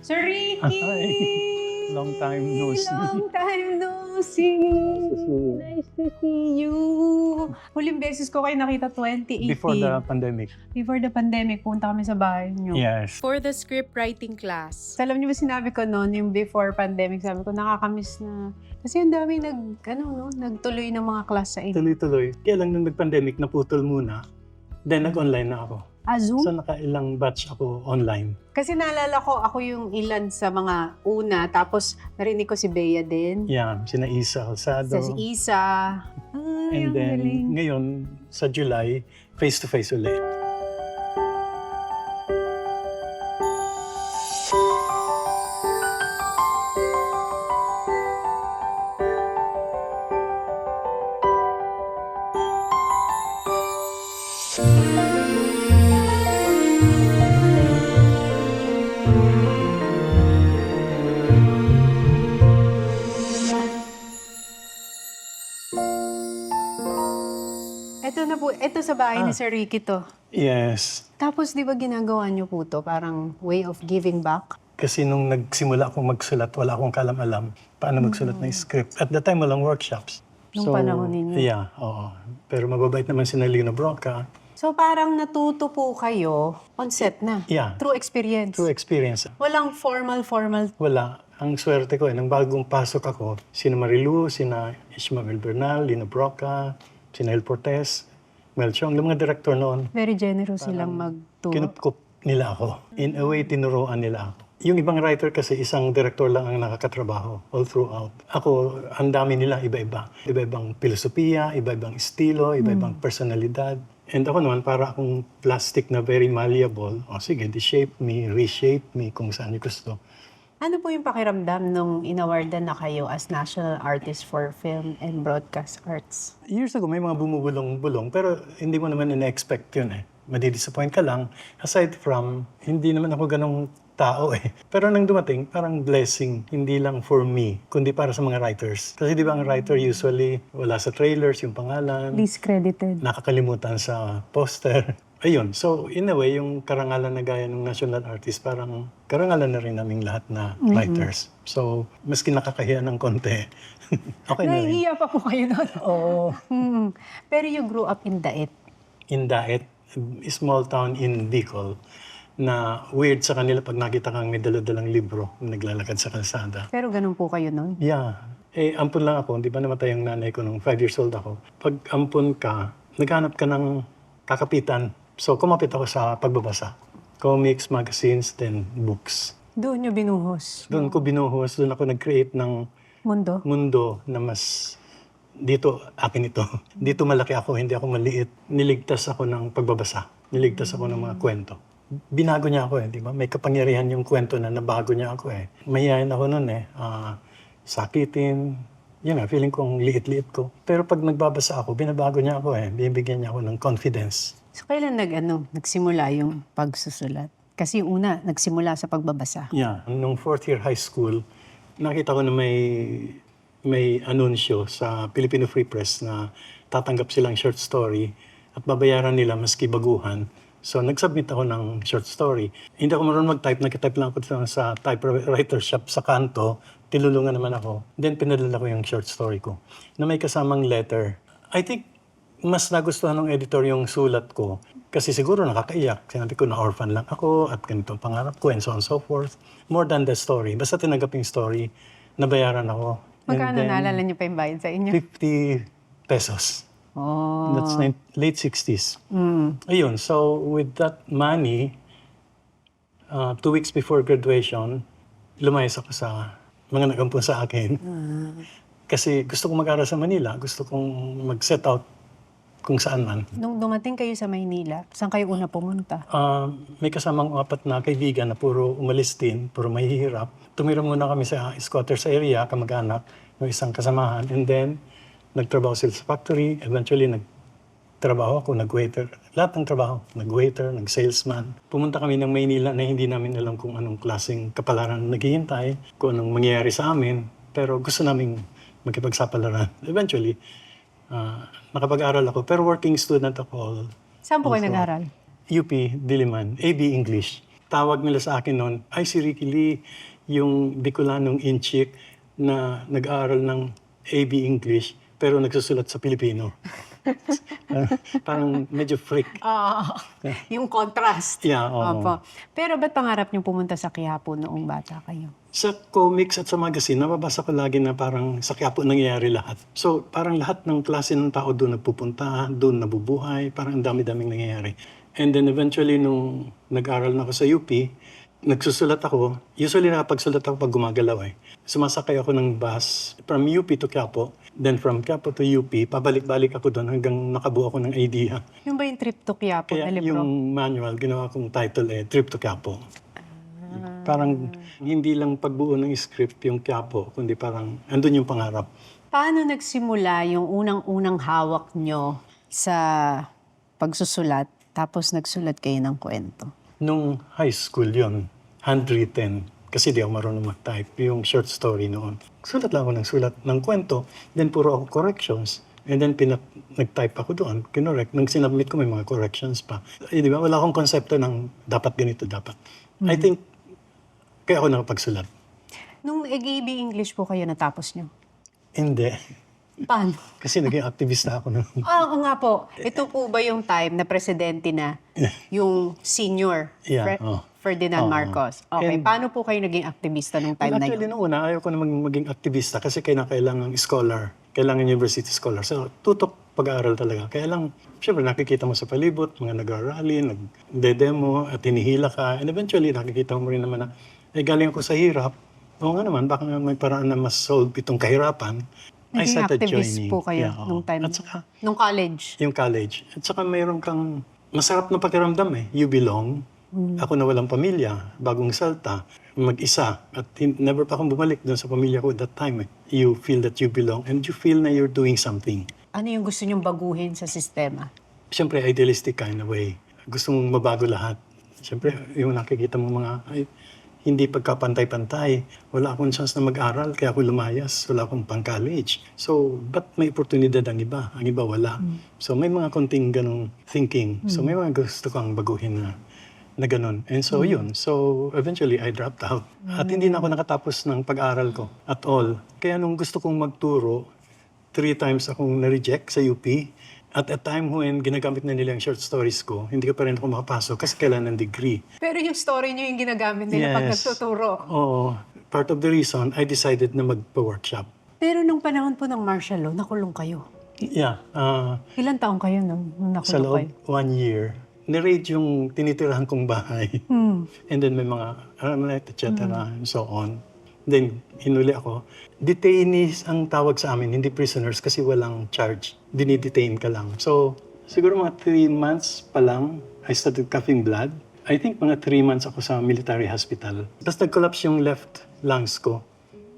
Sir Ricky! Long time no see. Long time no see. Nice to see you. Huling beses ko kayo nakita 2018. Before the pandemic. Before the pandemic, punta kami sa bahay niyo. Yes. For the script writing class. Alam niyo ba sinabi ko noon, yung before pandemic, sabi ko nakakamiss na. Kasi ang dami nagtuloy ng mga class sa inyo. Tuloy-tuloy. Kaya lang nung nag-pandemic, naputol muna. Then nag-online na ako. Zoom? So nakailang batch ako online. Kasi naalala ko, ako yung ilan sa mga una, tapos narinig ko si Bea din. Yan, sina Isa Alsado. Si Isa. Ay, And ang then galing. ngayon, sa July, face-to-face ulit. Ito na po, ito sa bahay ni Sir Ricky to. Yes. Tapos di ba ginagawa niyo po to, parang way of giving back? Kasi nung nagsimula akong magsulat, wala akong kalam-alam paano magsulat ng script. At the time, walang workshops. Nung panahon ninyo? Yeah, oo. Pero mababait naman si Lino Broca. So parang natuto po kayo on set na? Yeah. Through experience? Through experience. Walang formal? Wala. Ang swerte ko nang bagong pasok ako, sina Marilu, sina Ishmael Bernal, Lino Broca, sina El Portes, Mel Chong, yung mga director noon. Very generous silang magturo. Kinupkup nila ako. In a way, tinuruan nila ako. Yung ibang writer kasi, isang director lang ang nakakatrabaho all throughout. Ako, ang dami nila, iba-iba. Iba-ibang filosofiya, iba-ibang estilo, iba-ibang personalidad. And ako naman, para akong plastic na very malleable. O sige, de-shape me, reshape me kung saan yung gusto. Ano po yung pakiramdam nung inawardan na kayo as National Artist for Film and Broadcast Arts? Years ago, may mga bumubulong-bulong, pero hindi mo naman ina-expect yun eh. Madidisappoint ka lang. Aside from, hindi naman ako ganong tao eh. Pero nang dumating, parang blessing, hindi lang for me, kundi para sa mga writers. Kasi di ba ang writer usually, wala sa trailers yung pangalan, Least credited. nakakalimutan sa poster. Ayun, so in a way, yung karangalan na gaya ng national artist, parang karangalan na rin naming lahat na writers. So, maski nakakahiya ng konti, okay na rin. Nahihiya pa po kayo doon. Oo. Pero you grew up in Daet. In Daet, a small town in Bicol, na weird sa kanila pag nakita kang may dala-dalang libro naglalakad sa kalsada. Pero ganun po kayo noon? Yeah. Ampun lang ako. Di ba namatay ang nanay ko nung 5 years old ako. Pag ampun ka, naghanap ka ng kakapitan. So, kumapit ako sa pagbabasa. Comics, magazines, then books. Doon nyo binuhos? Doon ko binuhos. Doon ako nag-create ng Mundo? mundo na mas dito, akin ito. Dito malaki ako, hindi ako maliit. Niligtas ako ng pagbabasa. Niligtas ako ng mga kwento. Binago niya ako di ba? May kapangyarihan yung kwento na nabago niya ako Mahihayin ako noon sakitin. Yun feeling kong liit-liit ko. Pero pag nagbabasa ako, binabago niya ako Binibigyan niya ako ng confidence. So kailan nagsimula yung pagsusulat? Kasi yung una, nagsimula sa pagbabasa. Yeah. Nung 4th year high school, nakita ko na may anunsyo sa Filipino Free Press na tatanggap silang short story at babayaran nila maski baguhan. So, nag-submit ako ng short story. Hindi ako marunong mag-type. Nag-type lang ako sa typewriter shop sa kanto. Tinulungan naman ako. Then, pinadala ko yung short story ko na may kasamang letter. I think, mas nagustuhan ng editor yung sulat ko. Kasi siguro nakakaiyak. Sinabi ko na orphan lang ako at ganito ang pangarap ko and so on and so forth. More than the story. Basta tinanggap yung story, nabayaran ako. Magkano naalala niyo pa yung bayad sa inyo? 50 pesos. Oh. That's late 60s. Ayun, so with that money, 2 weeks before graduation, lumayas ako sa mga nag-ampun sa akin. Kasi gusto kong mag-aral sa Manila. Gusto kong mag-set out kung saan man. Nung dumating kayo sa Maynila, saan kayo una pumunta? May kasamang 4 na kaibigan na puro umalis din, puro mahihirap. Tumira muna kami sa squatters area, kamag-anak, ng isang kasamahan. And then, nagtrabaho sila sa factory. Eventually, nagtrabaho ako, nag-waiter. Lahat ng trabaho. Nag-waiter, nag-salesman. Pumunta kami ng Maynila na hindi namin alam kung anong klaseng kapalaran naghihintay, kung anong mangyayari sa amin. Pero gusto namin makipagsapalaran. Eventually, nakapag-aral ako. Pero working student ako. Saan po kayo Also, nag-aral? UP, Diliman, AB English. tawag nila sa akin noon, ay si Ricky Lee, yung Bicolanong Inchik na nag-aaral ng AB English pero nagsusulat sa Pilipino. Parang medyo freak. Yung contrast. Yeah, oo. Opo. Pero ba't pangarap niyo pumunta sa Quiapo noong bata kayo? Sa comics at sa magazine, nababasa ko lagi na parang sa Quiapo nangyayari lahat. So parang lahat ng klase ng tao doon nagpupunta, doon nabubuhay, parang ang dami-daming nangyayari. And then eventually nung nag-aral na ako sa UP, nagsusulat ako. Usually nakapagsulat ako pag gumagalaw eh. Sumasakay ako ng bus from UP to Quiapo. Then from Quiapo to UP, pabalik-balik ako doon hanggang nakabuo ako ng idea. Yung ba yung trip to Quiapo Kaya na libro? yung manual, ginawa kong title Trip to Quiapo. Parang hindi lang pagbuo ng script yung Quiapo, kundi parang andun yung pangarap. Paano nagsimula yung unang-unang hawak nyo sa pagsusulat tapos nagsulat kayo ng kwento? Nung high school yon, handwritten. Kasi di ako marunong mag-type. Yung short story noon. Sulat lang ako ng sulat ng kwento. Then puro ako corrections. And then nag-type ako doon. Kinorek. Nang sinubmit ko may mga corrections pa. Eh, di ba? Wala akong konsepto ng dapat ganito, dapat. I think, kaya ako nakapagsulat. Nung AB English po kayo natapos nyo? Hindi. Paano? Kasi naging activist na ako noon. Oo nga po. Ito po ba yung time na presidente na yung senior Yeah, Ferdinand Oo. Marcos? Okay. And- Paano po kayo naging aktivista nung time na Actually, yun? noong una, ayaw ko na maging aktivista kasi kailangan scholar. Kailangan university scholar. So, tutok pag-aaral talaga. Kaya lang, syempre, nakikita mo sa palibot, mga nag-rally, nag-demo, at hinihila ka. And eventually, nakikita mo rin naman na, galing ako sa hirap. Oo nga naman, baka may paraan na mas solve itong kahirapan. I Naging started activist joining. po kayo oo. nung time At saka, nung college? yung college. At saka mayroon kang masarap na pakiramdam eh. You belong. Ako na walang pamilya, bagong salta, mag-isa. At never pa akong bumalik doon sa pamilya ko at that time eh. You feel that you belong and you feel na you're doing something. Ano yung gusto nyong baguhin sa sistema? Siyempre, idealistic kind of way. Gusto mong mabago lahat. Siyempre, yung nakikita mo mga, hindi pagkapantay-pantay. Wala akong chance na mag-aral, kaya ako lumayas. Wala akong pang-college. So, ba't may oportunidad ang iba? Ang iba wala. So, may mga konting ganong thinking. So, may mga gusto kang baguhin na ganun. And so, yun. So, eventually, I dropped out. At hindi na ako nakatapos ng pag-aral ko at all. Kaya nung gusto kong magturo, 3 times akong na-reject sa UP. At a time when ginagamit na nila yung short stories ko, hindi ko pa rin ako makapasok kasi kailangan ng degree. Pero yung story nyo yung ginagamit nila pag Yes. nagtuturo. Oo. Part of the reason, I decided na magpa-workshop. Pero nung panahon po ng martial law, nakulong kayo. Yeah. Ilan taong kayo nung Sa nakulong kayo? loob, 1 year, ni-raid yung tinitirahan kong bahay. And then may mga, et cetera, and so on. Then, hinuli ako. Detainees ang tawag sa amin, hindi prisoners kasi walang charge. Dinidetain ka lang. So, siguro mga 3 months pa lang, I started coughing blood. I think mga 3 months ako sa military hospital. Tapos nag-collapse yung left lungs ko.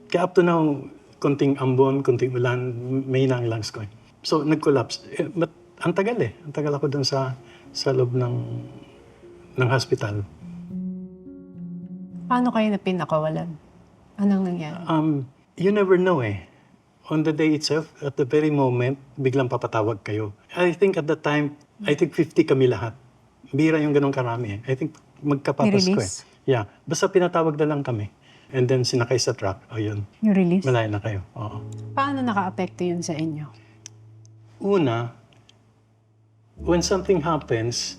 Kaya up to now, konting ambon, konting ulan, may ang lungs ko. So, nag-collapse. But ang tagal eh. Ang tagal ako dun sa loob ng hospital. Paano kayo na pinakawalan? Anong nangyari? You never know eh. On the day itself, at the very moment, biglang papatawag kayo. I think at that time, I think 50 kami lahat. Bira yung ganun karami eh. I think magkapapas ko eh. Ni-release? Yeah. Basta pinatawag na lang kami. And then sinakay sa truck. O yun. Yung release? Malaya na kayo. Oo. Paano naka-apekto yun sa inyo? Una, when something happens,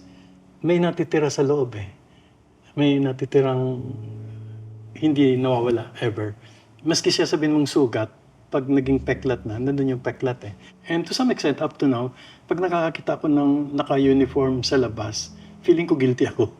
may natitira sa loob eh. May natitirang hindi nawawala ever. Maski siya sabihin mong sugat, pag naging peklat na, nandun yung peklat eh. And to some extent, up to now, pag nakakakita ko ng naka-uniform sa labas, feeling ko guilty ako.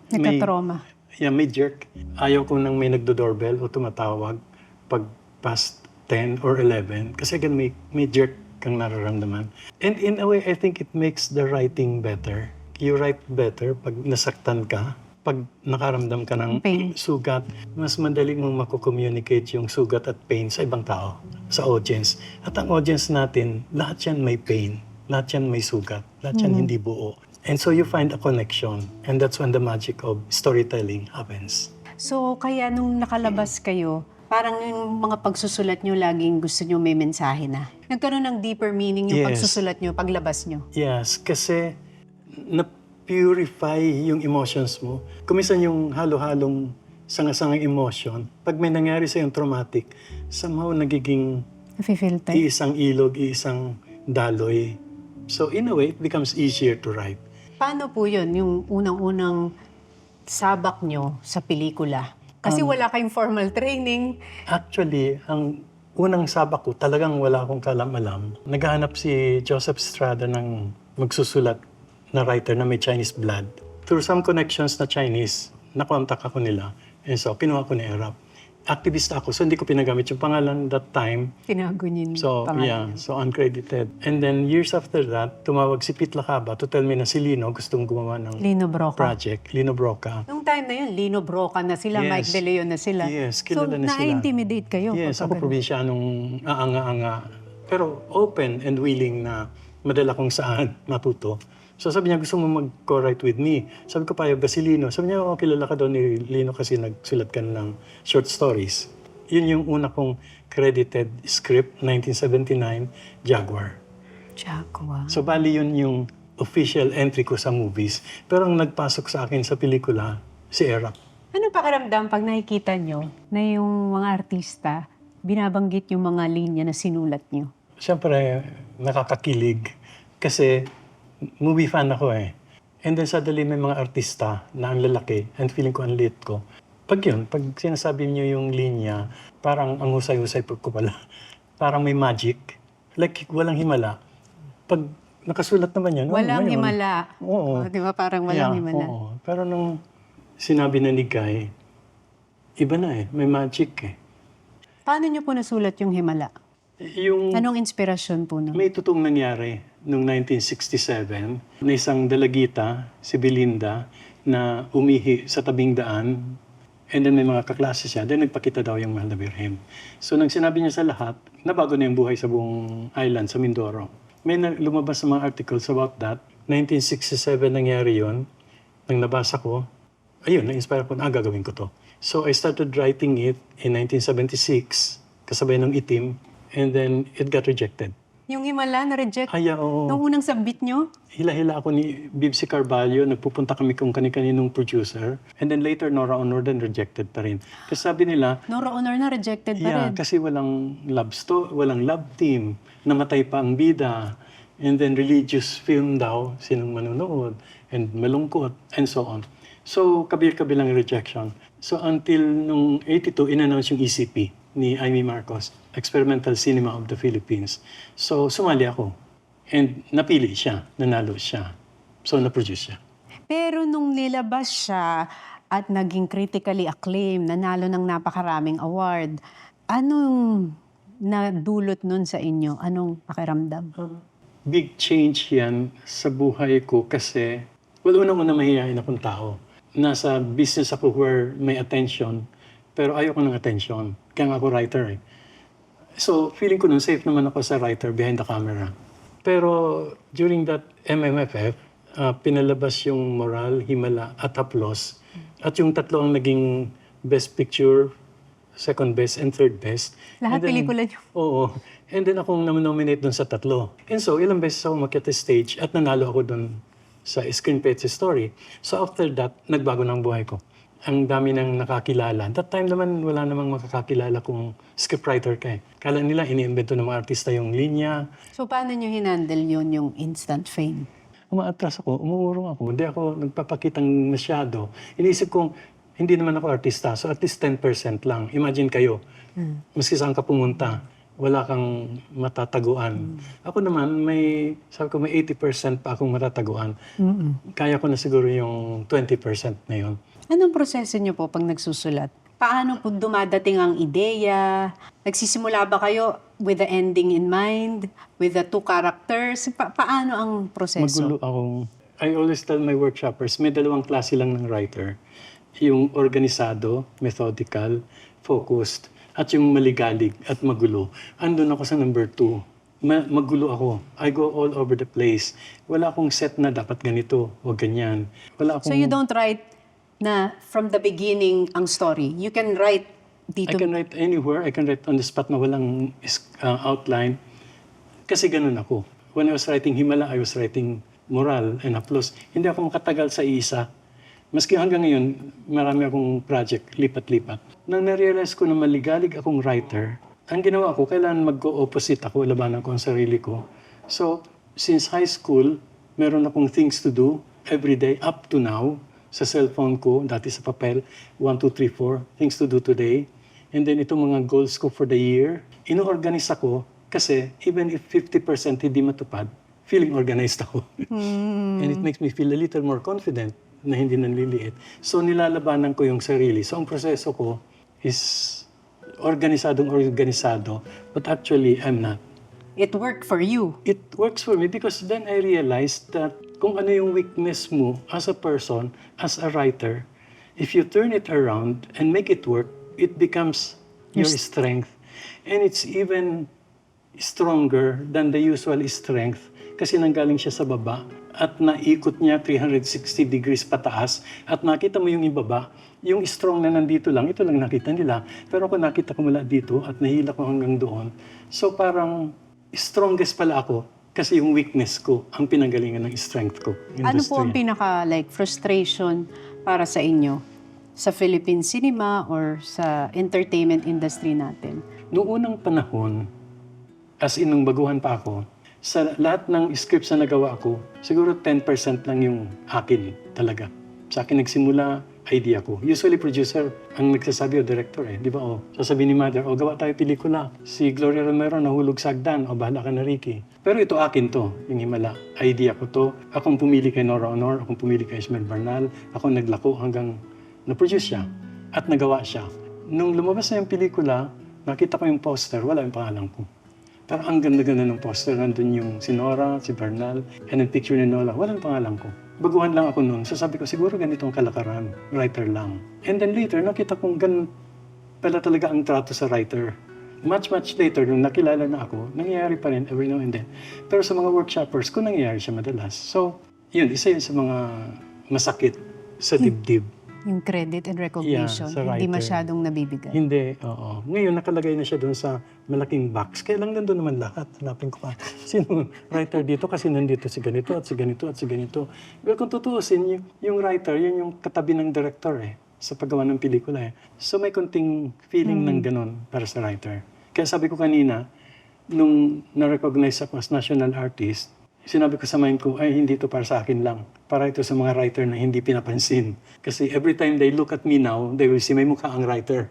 Nagka-trauma? May jerk. Ayaw ko nang may nagdo-doorbell o tumatawag pag past 10 or 11. Kasi again, may jerk kang nararamdaman. And in a way, I think it makes the writing better. You write better pag nasaktan ka. Pag nakaramdam ka ng Pain. sugat, mas madali mong mako-communicate yung sugat at pain sa ibang tao, sa audience. At ang audience natin, lahat yan may pain. Lahat yan may sugat. Lahat yan hindi buo. And so you find a connection. And that's when the magic of storytelling happens. So, kaya nung nakalabas kayo, parang yung mga pagsusulat nyo, laging gusto nyo may mensahe na. Nagkaroon ng deeper meaning yung Yes. pagsusulat nyo, paglabas nyo. Yes, kasi purify yung emotions mo. Kumisan yung halo-halong sanga-sangang emotion, pag may nangyari sa yung traumatic, somehow nagiging Nafe-filter. iisang ilog, iisang daloy. So in a way, it becomes easier to write. Paano po yun, yung unang-unang sabak nyo sa pelikula? Kasi wala kayong formal training. Actually, ang unang sabak ko, talagang wala akong kalam-alam. Naghahanap si Joseph Estrada ng magsusulat na writer na may Chinese blood. Through some connections na Chinese, nakontak ako nila. And so, kinuha ko ni Erap. Activist ako, so hindi ko pinagamit yung pangalan that time. Tinago niyo yung So, pangalan. yeah, so uncredited. And then, years after that, tumawag si Pete Lacaba to tell me na si Lino gustong gumawa ng Lino Broca. project. Lino Broca. Nung time na yun, Lino Broca na sila, Yes. Mike De Leon na sila. Yes, So, kilala na sila. na-intimidate kayo? Yes, pagka ako ganun? probinsyanong aanga-anga. Pero open and willing na madala kung saan matuto. So sabi niya, gusto mo mag-co-write with me. Sabi ko, payag ba si Lino? Sabi niya, kilala ka daw ni Lino kasi nagsulat ka ng short stories. Yun yung una kong credited script, 1979, Jaguar. Jaguar. So bali yun yung official entry ko sa movies. Pero ang nagpasok sa akin sa pelikula, si Erap. Ano pakiramdam pag nakikita nyo na yung mga artista, binabanggit yung mga linya na sinulat nyo? Siyempre, nakakakilig. Kasi movie fan ako eh. And then suddenly may mga artista na ang lalaki and feeling ko ang liit ko. Pag sinasabi niyo yung linya, parang ang husay-husay ko pala. Parang may magic. Like walang himala. Pag nakasulat naman yan, Walang ngayon. himala. Oo. Di ba parang walang himala? Oo. Pero nung sinabi na ni Guy, iba na eh. May magic eh. Paano nyo po nasulat yung himala? Yung Anong inspirasyon po nun? may totoong nangyari noong 1967 na isang dalagita, si Belinda, na umihi sa tabing daan. And then may mga kaklase siya. Then nagpakita daw yung Mahal na Birhen. So nang sinabi niya sa lahat, nabago na yung buhay sa buong island, sa Mindoro. May lumabas sa mga articles about that. 1967 nangyari yon. Nang nabasa ko, ayun, na-inspire ko na, gagawin ko to. So I started writing it in 1976, kasabay ng Itim. And then it got rejected. Yung himala na-reject? Ay, oo. Nung unang submit nyo? Hila-hila ako ni Bibsy Carvalho, nagpupunta kami kung kani-kaninong producer. And then later, Nora Honor, then rejected pa rin. Kasi sabi nila, Nora Honor na rejected pa rin. kasi walang walang love team, namatay pa ang bida. And then religious film daw, sinong manonood, and malungkot, and so on. So, kabil-kabilang rejection. So, until nung 82, in-announce yung ECP ni Amy Marcos, Experimental Cinema of the Philippines. So, sumali ako. And napili siya, nanalo siya. So, na-produce siya. Pero nung nilabas siya at naging critically acclaimed, nanalo ng napakaraming award, anong nadulot nun sa inyo? Anong pakiramdam? Big change yan sa buhay ko kasi, unang-una mahihayin akong tao. Nasa business ako where may attention, pero ayoko ng attention. Kaya nga ako writer eh. So, feeling ko nun safe naman ako sa writer behind the camera. Pero during that MMFF, pinalabas yung Moral, Himala at Haplos. At yung tatlo ang naging Best Picture, Second Best, and Third Best. Lahat And then- pelikula niyo. Oo. And then akong nominate dun sa tatlo. And so, ilang beses ako umakyat sa stage at nanalo ako dun sa Screenplay Story. So after that, nagbago ng buhay ko. Ang dami nang nakakilala. That time naman, wala namang makakakilala kung scriptwriter ka eh. Kala nila, iniimbento ng mga artista yung linya. So paano nyo hinandle yun, yung instant fame? Umaatras ako, umuurong ako. Hindi ako nagpapakitang masyado. Iniisip kong, hindi naman ako artista, so at least 10% lang. Imagine kayo, maski saan ka pumunta, wala kang matataguan. Ako naman, sabi ko, may 80% pa akong matataguan. Kaya ko na siguro yung 20% na yun. Anong proseso nyo po pag nagsusulat? Paano po dumadating ang ideya? Nagsisimula ba kayo with the ending in mind? With the two characters? Paano ang proseso? Magulo akong... I always tell my workshoppers, may dalawang klase lang ng writer. Yung organisado, methodical, focused, at yung maligalig at magulo. Andun ako sa number 2. Magulo ako. I go all over the place. Wala akong set na dapat ganito o ganyan. Wala akong... So you don't write na from the beginning ang story. You can write dito. I can write anywhere. I can write on the spot na walang outline. Kasi ganun ako. When I was writing Himala, I was writing moral and applause. Hindi ako makatagal sa isa. Maski hanggang ngayon, marami akong project, lipat-lipat. Nang na-realize ko na maligalig akong writer, ang ginawa ko, kailangan mag-opposite ako, labanan ko ang sarili ko. So, since high school, meron akong things to do every day up to now. Sa cellphone ko, dati sa papel, 1, 2, 3, 4, things to do today. And then itong mga goals ko for the year, ino-organize ako kasi even if 50% hindi matupad, feeling organized ako. And it makes me feel a little more confident na hindi nanliliit. So nilalabanan ko yung sarili. So ang proseso ko is organisado, but actually I'm not. It worked for you. It works for me because then I realized that kung ano yung weakness mo as a person, as a writer, if you turn it around and make it work, it becomes your strength. And it's even stronger than the usual strength kasi nanggaling siya sa baba at naikot niya 360 degrees pataas at nakita mo yung ibaba, yung strong na nandito lang, ito lang nakita nila. Pero ako nakita ko mula dito at nahila ko hanggang doon. So parang strongest pala ako kasi yung weakness ko ang pinanggalingan ng strength ko. Ano po ang frustration para sa inyo sa Philippine cinema or sa entertainment industry natin? Noong unang panahon, as in nung baguhan pa ako, sa lahat ng scripts na nagawa ko, siguro 10% lang yung akin talaga. Sa akin nagsimula, idea ko. Usually producer ang nagsasabi o director di ba? Sasabihin ni mother, gawa tayo pelikula. Si Gloria Romero nahulog sa hagdan, bahala ka na Ricky. Pero ito akin to, yung Himala. Idea ko to. Akong pumili kay Nora Honor, akong pumili kay Ismael Bernal, ako naglako hanggang na-produce siya at nagawa siya. Nung lumabas na yung pelikula, nakita ko yung poster, wala yung pangalan ko. Pero ang ganda-ganda ng poster, nandun yung si Nora, si Bernal, and then picture ni Nola, walang pangalan ko. Baguhan lang ako noon. So sabi ko, siguro ganito ang kalakaran. Writer lang. And then later, nakita kong ganun pala talaga ang trato sa writer. Much later, nung nakilala na ako, nangyayari pa rin every now and then. Pero sa mga workshoppers ko, nangyayari siya madalas. So, yun, isa yun sa mga masakit sa dibdib. Yung credit and recognition, sa hindi writer. masyadong nabibigay. Hindi, oo. Ngayon, nakalagay na siya doon sa malaking box. Kaya lang nandun naman lahat. Hanapin ko pa. Sino writer dito? Kasi nandito si ganito at si ganito at si ganito. Pero kung tutuusin, yung writer, yun yung katabi ng director sa paggawa ng pelikula So may konting feeling ng ganon para sa writer. Kaya sabi ko kanina, nung na-recognize ako as national artist, sinabi ko sa mind ko, ay hindi ito para sa akin lang. Para ito sa mga writer na hindi pinapansin. Kasi every time they look at me now, they will see may mukha ang writer.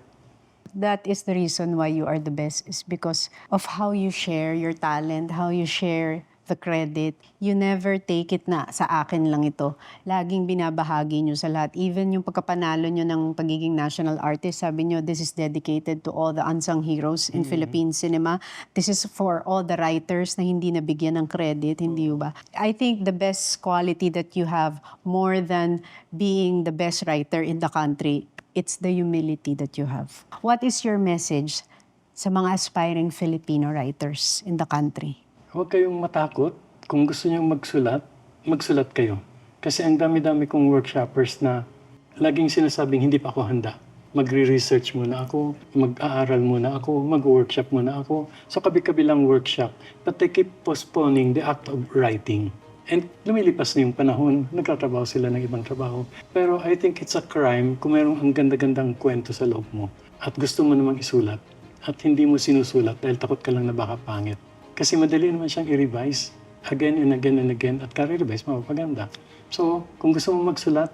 That is the reason why you are the best, is because of how you share your talent, how you share the credit. You never take it na sa akin lang ito. Laging binabahagi nyo sa lahat. Even yung pagkapanalo nyo ng pagiging national artist, sabi nyo, this is dedicated to all the unsung heroes in Philippine cinema. This is for all the writers na hindi nabigyan ng credit, hindi ba? I think the best quality that you have, more than being the best writer in the country, it's the humility that you have. What is your message sa mga aspiring Filipino writers in the country? Huwag kayong matakot. Kung gusto niyong magsulat kayo. Kasi ang dami-dami kong workshoppers na laging sinasabing hindi pa ako handa. Magre-research muna ako, mag-aaral muna ako, mag-workshop muna ako. So kabi-kabilang workshop. But they keep postponing the act of writing. And lumilipas na yung panahon, nagtatrabaho sila ng ibang trabaho. Pero I think it's a crime kung mayroong ang ganda-gandang kwento sa loob mo at gusto mo namang isulat at hindi mo sinusulat dahil takot ka lang na baka pangit. Kasi madali naman siyang i-revise again and again and again at ka-revise, mapapaganda. So, kung gusto mo magsulat,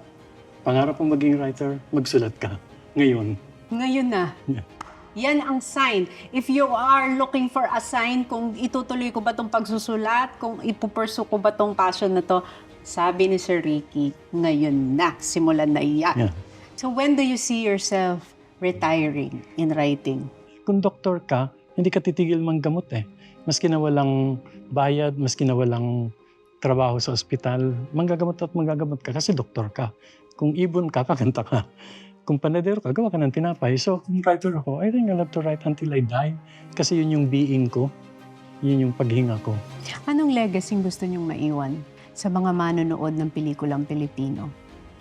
pangarap mo maging writer, magsulat ka. Ngayon. Ngayon na. Yeah. Yan ang sign. If you are looking for a sign kung itutuloy ko ba itong pagsusulat, kung ipupursue ko ba itong passion na to, sabi ni Sir Ricky, ngayon na, simulan na iyan. Yeah. So when do you see yourself retiring in writing? Kung doktor ka, hindi ka titigil manggamot Maski na walang bayad, maski na walang trabaho sa ospital, manggagamot ka kasi doktor ka. Kung ibon ka, kakanta ka. Kung panadero ka, gawa ka ng tinapay. So, kung writer ako, I think I love to write until I die. Kasi yun yung being ko. Yun yung paghinga ko. Anong legacy gusto niyong maiwan sa mga manonood ng pelikulang Pilipino?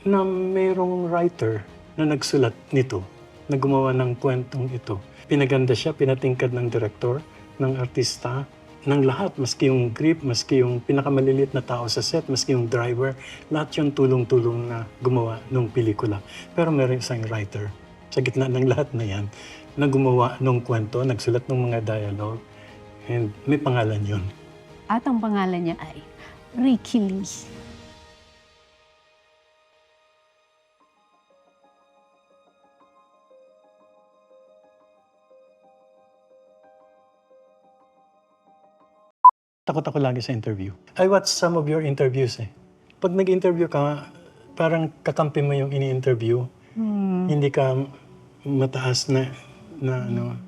Na mayroong writer na nagsulat nito, na gumawa ng kwentong ito. Pinaganda siya, pinatingkad ng direktor, ng artista, ng lahat, maski yung grip, maski yung pinakamaliliit na tao sa set, maski yung driver, lahat yung tulong-tulong na gumawa ng pelikula. Pero meron isang writer sa gitna ng lahat na yan na gumawa ng kwento, nagsulat ng mga dialogue, and may pangalan yun. At ang pangalan niya ay Ricky Lee. Takot ako lagi sa interview. I watch some of your interviews eh. Pag nag-interview ka, parang kakampi mo yung ini-interview. Hindi ka mataas na ano,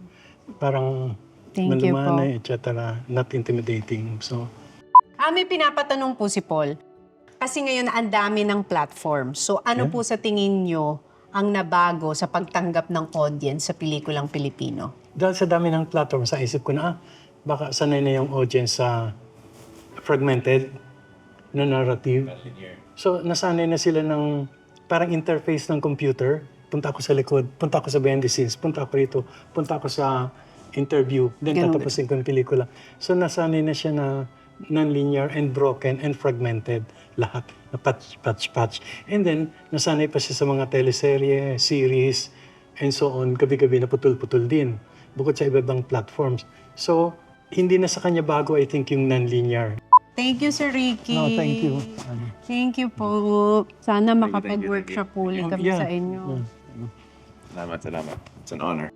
parang Thank you po. malumanay, etc. Not intimidating. So, May pinapatanong po si Paul. Kasi ngayon ang dami ng platform. So ano po sa tingin nyo ang nabago sa pagtanggap ng audience sa pelikulang Pilipino? dahil sa dami ng platform, sa isip ko na, baka sanay na yung audience sa fragmented na narrative. So, nasanay na sila ng parang interface ng computer. Punta ako sa likod, punta ako sa behind the scenes, punta ako rito, punta ako sa interview, then Ganun. tatapusin ko yung pelikula. So, nasanay na siya na non-linear and broken and fragmented lahat. Na patch. And then, nasanay pa siya sa mga teleserye, series, and so on. Gabi-gabi na putol-putol din. Bukod sa iba-ibang platforms. So, hindi na sa kanya bago, I think, yung non-linear. Thank you, Sir Ricky. No, thank you. Thank you po. Sana you, makapag-workshop ulit kami Yeah. sa inyo. Salamat. It's an honor.